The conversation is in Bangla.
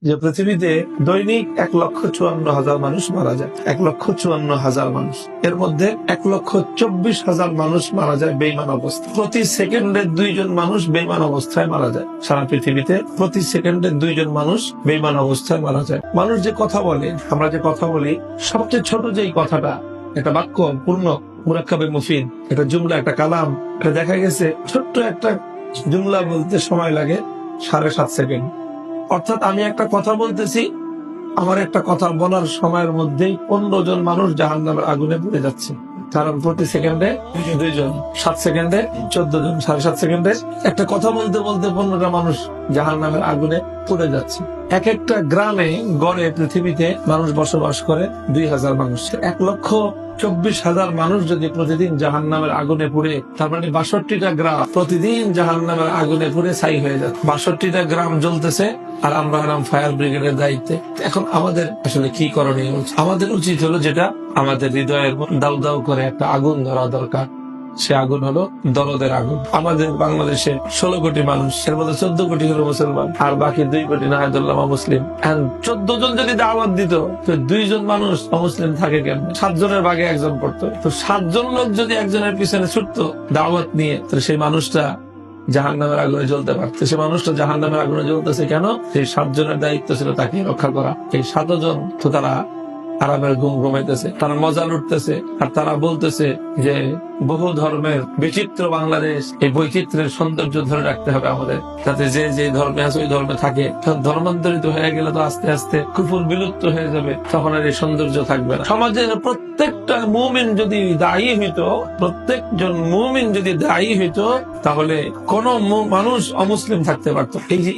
যে পৃথিবীতে দৈনিক 1,54,000 মানুষ মারা যায়। 1,54,000 মানুষ, এর মধ্যে 1,24,000 মানুষ মারা যায় বেঈমান অবস্থায়। প্রতি সেকেন্ডে 2 জন মানুষ বেঈমান অবস্থায় মারা যায়। সারা পৃথিবীতে প্রতি সেকেন্ডে 2 জন মানুষ বেঈমান অবস্থায় মারা যায়। মানুষ যে কথা বলে, আমরা যে কথা বলি, সবচেয়ে ছোট যেই কথাটা, একটা বাক্য পূর্ণ মুরাক্কাবে মুফিদ, একটা জুমলা, একটা কালাম, এটা দেখা গেছে ছোট্ট একটা জুমলা বলতে সময় লাগে 7.5 সেকেন্ড। অর্থাৎ আমি একটা কথা বলতেছি, আমার একটা কথা বলার সময়ের মধ্যেই 15 জন মানুষ জাহান্নামের আগুনে পুড়ে যাচ্ছে। কারণ প্রতি সেকেন্ডে 2 জন, 7 সেকেন্ডে 14 জন, 7.5 সেকেন্ডে একটা কথা বলতে বলতে 15টা মানুষ জাহান্নামের আগুনে পুড়ে যাচ্ছে। এক একটা গ্রামে গড়ে পৃথিবীতে মানুষ বসবাস করে 2,000 মানুষ। 1,24,000 মানুষ যদি প্রতিদিন জাহান্নামের আগুনে পুড়ে, তার মানে 62টা গ্রাম প্রতিদিন জাহান্নামের আগুনে পুড়ে ছাই হয়ে যায়। 62টা গ্রাম জ্বলতেছে, আর আমরা হলাম ফায়ার ব্রিগেডের দায়িত্বে। এখন আমাদের আসলে কি করণীয়? আমাদের উচিত হলো, যেটা আমাদের হৃদয়ের দাউ দাউ করে একটা আগুন ধরা দরকার, সে আগুন হলো দরদের আগুন। আমাদের বাংলাদেশে 16 কোটি মানুষ, এর মধ্যে 14 কোটি হলো মুসলমান, আর বাকি 2 কোটি নাহাদুল্লাহ অমুসলিম। 14 জন যদি দাওয়াত দিত, তো 2 জন মানুষ অমুসলিম থাকে কেন? 7 জনের ভাগে 1 জন পড়তো। তো 7 জন লোক যদি একজনের পিছনে ছুটতো দাওয়াত নিয়ে, তো সেই মানুষটা জাহান্নামের আগুনে জ্বলতে পারতো। সে মানুষটা জাহান্নামের আগুনে জ্বলতেছে কেন? সেই 7 জনের দায়িত্ব ছিল তাকে রক্ষা করা। এই 7 জন তো তারা আরামের ঘুম ঘুমাইতেছে, তারা মজা লুটতেছে, আর তারা বলতেছে যে বহু ধর্মের বিচিত্র বাংলাদেশ, এই বৈচিত্র্যের সৌন্দর্য ধরে রাখতে হবে আমাদের, যাতে যে যে ধর্মে আছে ওই ধর্মে থাকে। ধর্মান্তরিত হয়ে গেলে তো আস্তে আস্তে কুফর বিলুপ্ত হয়ে যাবে, তখন আর এই সৌন্দর্য থাকবে না। সমাজের প্রত্যেকটা মুমিন যদি দায়ী হইতো, প্রত্যেকজন মুমিন যদি দায়ী হইতো, তাহলে কোন মানুষ অমুসলিম থাকতে পারতো। এই যে